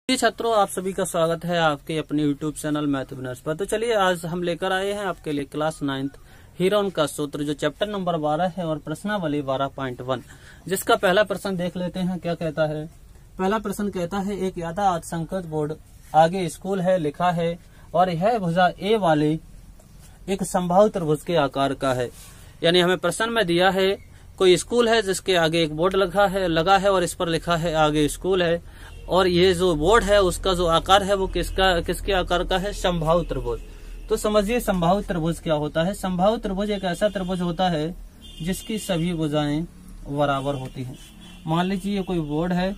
छात्रों, आप सभी का स्वागत है आपके अपने YouTube चैनल मैथ विनर्स पर। तो चलिए आज हम लेकर आए हैं आपके लिए क्लास 9th हीरोन का सूत्र, जो चैप्टर नंबर 12 है और प्रश्नावली 12.1, जिसका पहला प्रश्न देख लेते हैं। क्या कहता है? पहला प्रश्न कहता है, एक यादा संकेत बोर्ड आगे स्कूल है लिखा है और यह भुजा ए वाले एक संभावित त्रिभुज के आकार का है। यानी हमें प्रश्न में दिया है कोई स्कूल है जिसके आगे एक बोर्ड लगा है और इस पर लिखा है आगे स्कूल है, और ये जो बोर्ड है उसका जो आकार है वो किसके आकार का है? संभावित त्रिभुज। तो समझिए संभावित त्रिभुज क्या होता है। संभावित त्रिभुज एक ऐसा त्रिभुज होता है जिसकी सभी भुजाएं बराबर होती हैं। मान लीजिए ये कोई बोर्ड है,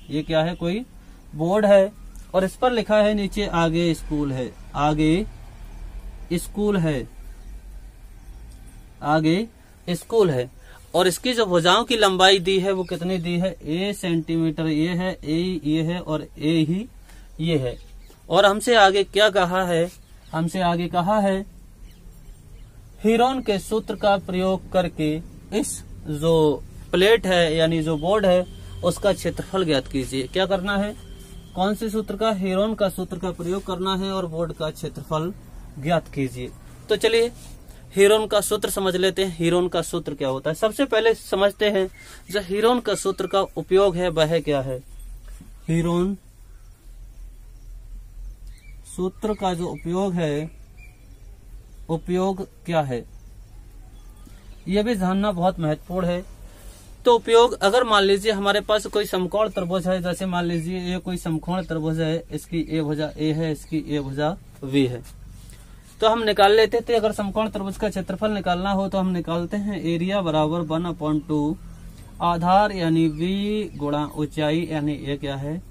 ये क्या है? कोई बोर्ड है और इस पर लिखा है नीचे आगे स्कूल है, आगे स्कूल है, आगे स्कूल है, और इसकी जो भुजाओं की लंबाई दी है वो कितनी दी है? ए सेंटीमीटर ये है, ए ये है और ए ही ये है। और हमसे आगे क्या कहा है? हमसे आगे कहा है हीरोन के सूत्र का प्रयोग करके इस जो प्लेट है यानी जो बोर्ड है उसका क्षेत्रफल ज्ञात कीजिए। क्या करना है? कौन से सूत्र का? हीरोन का सूत्र का प्रयोग करना है और बोर्ड का क्षेत्रफल ज्ञात कीजिए। तो चलिए हीरोन का सूत्र समझ लेते हैं। हीरोन का सूत्र क्या होता है? सबसे पहले समझते हैं जो हीरोन का सूत्र का उपयोग है वह क्या है। हीरोन सूत्र का जो उपयोग है, उपयोग क्या है यह भी जानना बहुत महत्वपूर्ण है। तो उपयोग, अगर मान लीजिए हमारे पास कोई समकोण त्रिभुज है, जैसे मान लीजिए ये कोई समकोण त्रिभुज है, इसकी ए भुजा ए है, इसकी ए भुजा बी है, तो हम निकाल लेते थे। अगर समकोण त्रिभुज का क्षेत्रफल निकालना हो तो हम निकालते हैं एरिया बराबर 1/2 आधार यानी v गुणा ऊंचाई यानी ये क्या है?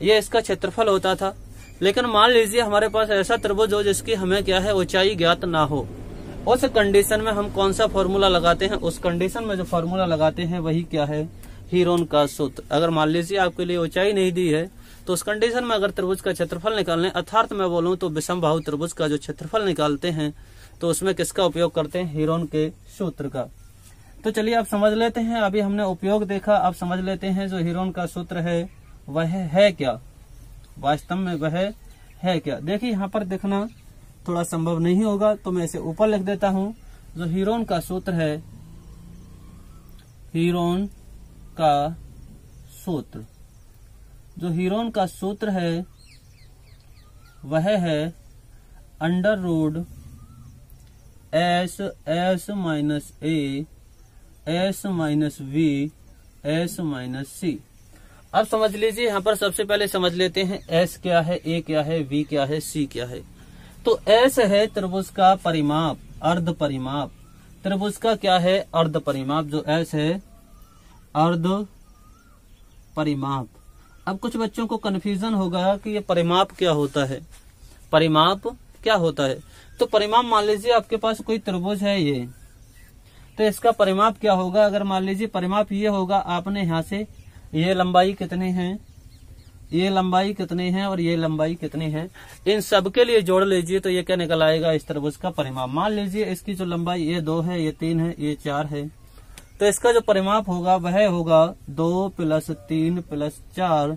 ये इसका क्षेत्रफल होता था। लेकिन मान लीजिए हमारे पास ऐसा त्रिभुज हो जिसकी हमें क्या है? ऊंचाई ज्ञात ना हो। उस कंडीशन में हम कौन सा फॉर्मूला लगाते हैं? उस कंडीशन में जो फॉर्मूला लगाते हैं वही क्या है? हीरोन का सूत्र। अगर मान लीजिए आपके लिए ऊंचाई नहीं दी है तो उस कंडीशन में अगर त्रिभुज का क्षेत्रफल निकालने, अर्थात मैं बोलूं तो विषमबाहु त्रिभुज का जो क्षेत्रफल निकालते हैं तो उसमें किसका उपयोग करते हैं? हीरोन के सूत्र का। तो चलिए आप समझ लेते हैं। अभी हमने उपयोग देखा, अब समझ लेते हैं जो हीरोन का सूत्र है वह है क्या, वास्तव में वह है क्या। देखिए यहाँ पर देखना थोड़ा संभव नहीं होगा तो मैं इसे ऊपर लिख देता हूं। जो हीरोन का सूत्र है, हीरोन का सूत्र, जो हीरोन का सूत्र है वह है √S - V S - C। अब समझ लीजिए यहाँ पर सबसे पहले समझ लेते हैं S क्या है, A क्या है, V क्या है, C क्या है। तो S है त्रिभुज का परिमाप, अर्ध परिमाप। त्रिभुज का क्या है? अर्ध परिमाप। जो S है अर्ध परिमाप। अब कुछ बच्चों को कन्फ्यूजन होगा कि ये परिमाप क्या होता है, परिमाप क्या होता है। तो परिमाप, मान लीजिए आपके पास कोई त्रिभुज है ये, तो इसका परिमाप क्या होगा? अगर मान लीजिए परिमाप ये होगा, आपने यहाँ से ये लंबाई कितनी है, ये लंबाई कितनी है और ये लंबाई कितनी है, इन सब के लिए जोड़ लीजिए तो ये क्या निकल आएगा? इस त्रिभुज का परिमाप। मान लीजिए इसकी जो लंबाई ये 2 है, ये 3 है, ये 4 है, तो इसका जो परिमाप होगा वह होगा 2 + 3 + 4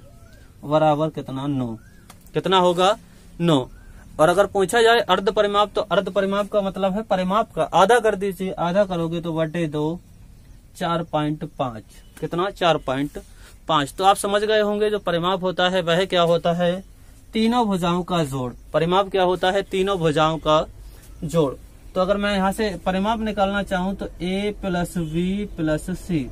बराबर कितना? 9। कितना होगा? 9। और अगर पूछा जाए अर्ध परिमाप, तो अर्ध परिमाप का मतलब है परिमाप का आधा कर दीजिए। आधा करोगे तो 2 4.5। कितना? 4.5। तो आप समझ गए होंगे जो परिमाप होता है वह क्या होता है? तीनों भुजाओं का जोड़। परिमाप क्या होता है? तीनों भुजाओं का जोड़। तो अगर मैं यहाँ से परिमाप निकालना चाहूँ तो A + V + C।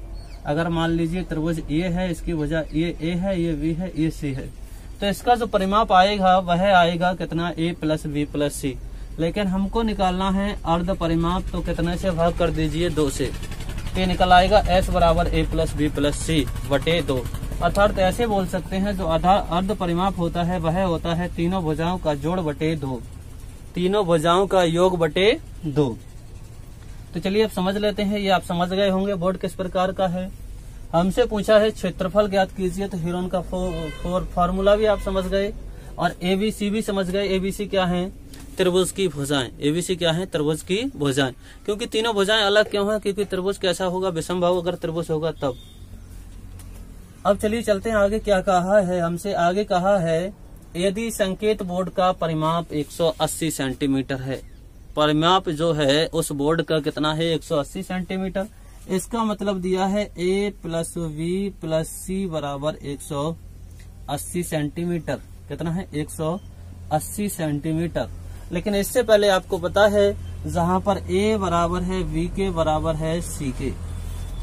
अगर मान लीजिए त्रिभुज ये है, इसकी भुजा ये A है, ये V है, ये C है, तो इसका जो परिमाप आएगा वह आएगा कितना? A + V + C। लेकिन हमको निकालना है अर्ध परिमाप, तो कितने से भाग कर दीजिए? 2 से। ये निकल आएगा S बराबर A + V + C बटे 2। अर्थात ऐसे बोल सकते हैं जो अर्ध परिमाप होता है वह होता है तीनों भुजाओं का जोड़ बटे 2, तीनों भुजाओं का योग बटे 2। तो चलिए अब समझ लेते हैं। ये आप समझ गए होंगे बोर्ड किस प्रकार का है। हमसे पूछा है क्षेत्रफल ज्ञात कीजिए, तो हीरोन का फॉर्मूला भी आप समझ गए और ABC भी समझ गए। ABC क्या है? त्रिभुज की भुजाएं। ABC क्या है? त्रिभुज की भुजाएं। क्योंकि तीनों भुजाएं अलग क्यों है? क्योंकि त्रिभुज कैसा होगा? विषमबाहु अगर त्रिभुज होगा तब। अब चलिए चलते हैं आगे। क्या कहा है हमसे? आगे कहा है यदि संकेत बोर्ड का परिमाप 180 सेंटीमीटर है, परिमाप जो है उस बोर्ड का कितना है? 180 सेंटीमीटर। इसका मतलब दिया है a प्लस वी प्लस सी बराबर 180 सेंटीमीटर। कितना है? 180 सेंटीमीटर। लेकिन इससे पहले आपको पता है जहां पर a बराबर है v के बराबर है c के,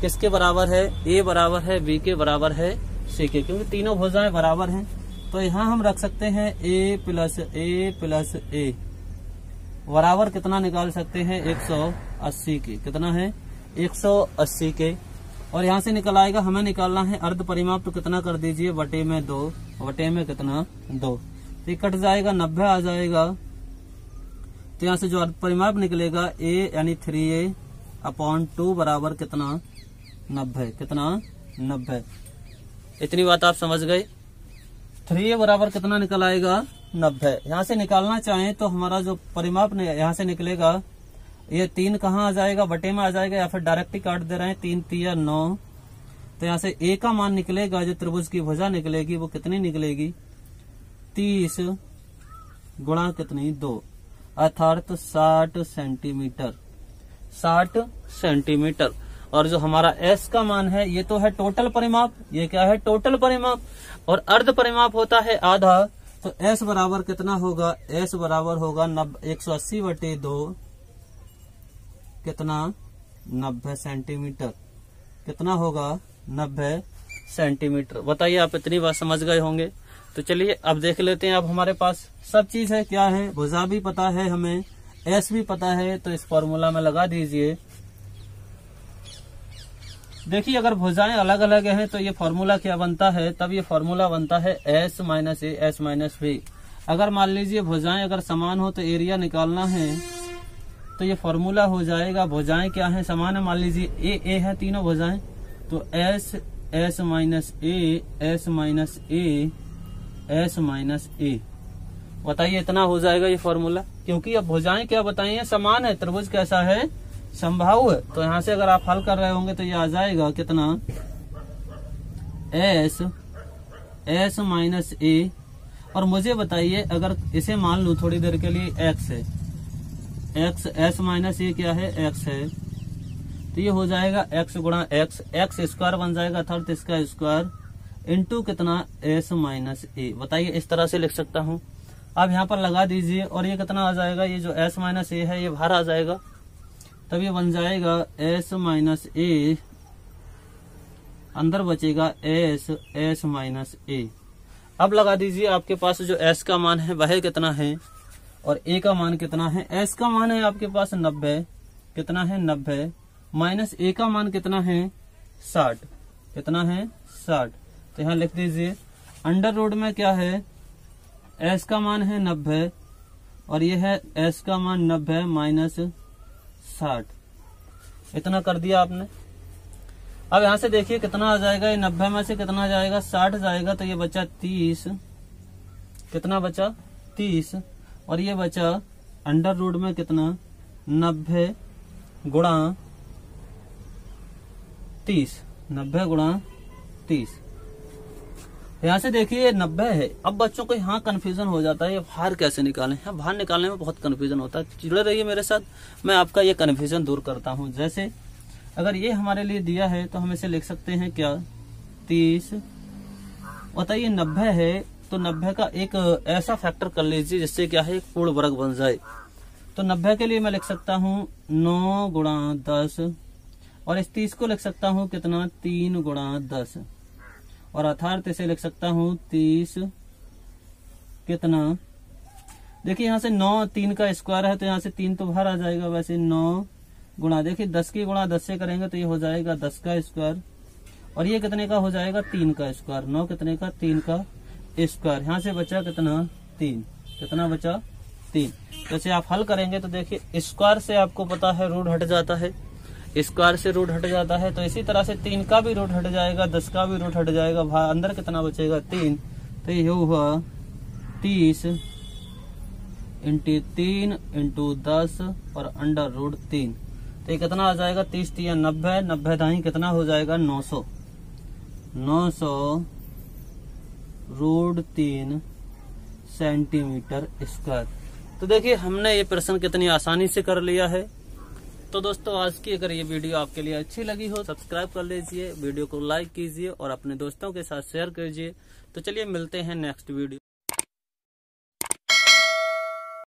किसके बराबर है? a बराबर है v के बराबर है c के, क्योंकि तीनों भुजाएं बराबर हैं। तो यहाँ हम रख सकते हैं a प्लस a बराबर कितना निकाल सकते हैं? 180 के। कितना है? 180 के। और यहाँ से निकल आएगा, हमें निकालना है अर्ध परिमाप, तो कितना कर दीजिए? बटे में 2, बटे में कितना? 2। तो ये कट जाएगा, 90 आ जाएगा। तो यहाँ से जो अर्ध परिमाप निकलेगा a यानी 3a/2 बराबर कितना? 90। कितना? 90। इतनी बात आप समझ गए। 3a बराबर कितना निकल आएगा? 90। यहाँ से निकालना चाहें तो हमारा जो परिमाप यहाँ से निकलेगा, ये 3 कहाँ आ जाएगा? बटे में आ जाएगा, या फिर डायरेक्ट ही काट दे रहे हैं। 3 3 9। तो यहाँ से a का मान निकलेगा, जो त्रिभुज की भुजा निकलेगी वो कितनी निकलेगी? 30 गुणा कितनी? 2, अर्थात 60 सेंटीमीटर। 60 सेंटीमीटर। और जो हमारा s का मान है ये तो है टोटल परिमाप। ये क्या है? टोटल परिमाप। और अर्ध परिमाप होता है आधा। तो s बराबर कितना होगा? s बराबर होगा 180 बटे 2 कितना? 90 सेंटीमीटर। कितना होगा? 90 सेंटीमीटर। बताइए, आप इतनी बात समझ गए होंगे। तो चलिए अब देख लेते हैं। अब हमारे पास सब चीज है। क्या है? भुजा भी पता है हमें, s भी पता है। तो इस फॉर्मूला में लगा दीजिए। देखिए, अगर भुजाएं अलग अलग हैं तो ये फॉर्मूला क्या बनता है? तब ये फॉर्मूला बनता है s minus A S minus B. अगर मान लीजिए भुजाएं अगर समान हो तो एरिया निकालना है, तो ये फॉर्मूला हो जाएगा। भुजाएं क्या है? समान है। मान लीजिए ए है तीनों भुजाएं, तो s minus A S minus A S minus a. बताइए, इतना हो जाएगा ये फॉर्मूला। क्योंकि अब भुजाएं क्या बताई है? समान है। त्रिभुज कैसा है? समबाहु है। तो यहाँ से अगर आप हल कर रहे होंगे तो ये आ जाएगा कितना? एस माइनस ए। और मुझे बताइए, अगर इसे मान लूं थोड़ी देर के लिए x है, x s माइनस ए क्या है? x है। तो ये हो जाएगा x गुणा x स्क्वायर बन जाएगा, अर्थात इसका स्क्वायर इंटू कितना? s minus a. बताइए, इस तरह से लिख सकता हूँ। अब यहाँ पर लगा दीजिए, और ये कितना आ जाएगा? ये जो s माइनस ए है ये बाहर आ जाएगा, तब ये बन जाएगा s माइनस ए, अंदर बचेगा s माइनस ए। अब लगा दीजिए, आपके पास जो s का मान है वह कितना है और a का मान कितना है? s का मान है आपके पास 90। कितना है? 90। माइनस a का मान कितना है? 60। कितना है? 60। तो यहाँ लिख दीजिए, अंडर रूट में क्या है? s का मान है 90 और ये है s का मान 90 माइनस 60। इतना कर दिया आपने। अब यहाँ से देखिए कितना आ जाएगा? ये 90 में से कितना जाएगा? 60 जाएगा। तो ये बचा 30। कितना बचा? 30। और ये बचा अंडर रूट में कितना? 90 गुणा 30। 90 गुणा 30। यहाँ से देखिए 90 है। अब बच्चों को यहाँ कंफ्यूजन हो जाता है, ये भार कैसे निकालें? यहाँ भार निकालने में बहुत कंफ्यूजन होता है। जुड़े रहिए मेरे साथ, मैं आपका ये कंफ्यूजन दूर करता हूँ। जैसे अगर ये हमारे लिए दिया है तो हम इसे लिख सकते हैं क्या? 30। बताइए 90 है तो 90 का एक ऐसा फैक्टर कर लीजिए जिससे क्या है? एक पूर्ण वर्ग बन जाए। तो 90 के लिए मैं लिख सकता हूँ 9 गुणा 10 और इस 30 को लिख सकता हूँ कितना? 3 गुणा 10 और अर्थात इसे लिख सकता हूँ 30 कितना? देखिए यहाँ से 9 3 का स्क्वायर है तो यहाँ से 3 तो बाहर आ जाएगा। वैसे 9 गुणा, देखिए 10 की गुणा 10 से करेंगे तो ये हो जाएगा 10 का स्क्वायर और ये कितने का हो जाएगा? 3 का स्क्वायर। 9 कितने का? 3 का स्क्वायर। यहाँ से बचा कितना? 3। कितना बचा? 3। जैसे आप हल करेंगे तो देखिए स्क्वायर से आपको पता है रूट हट जाता है, स्क्वायर से रूट हट जाता है। तो इसी तरह से 3 का भी रूट हट जाएगा, 10 का भी रूट हट जाएगा। अंदर कितना बचेगा? 3। तो ये हुआ 30 इंटू 3 इंटू 10 और अंडर रूट 3। तो ये कितना आ जाएगा? 30 3 90, 90 दाई कितना हो जाएगा? 900। 900√3 सेंटीमीटर स्क्वायर। तो देखिए हमने ये प्रश्न कितनी आसानी से कर लिया है। तो दोस्तों आज की अगर ये वीडियो आपके लिए अच्छी लगी हो, सब्सक्राइब कर लीजिए, वीडियो को लाइक कीजिए और अपने दोस्तों के साथ शेयर कीजिए। तो चलिए मिलते हैं नेक्स्ट वीडियो।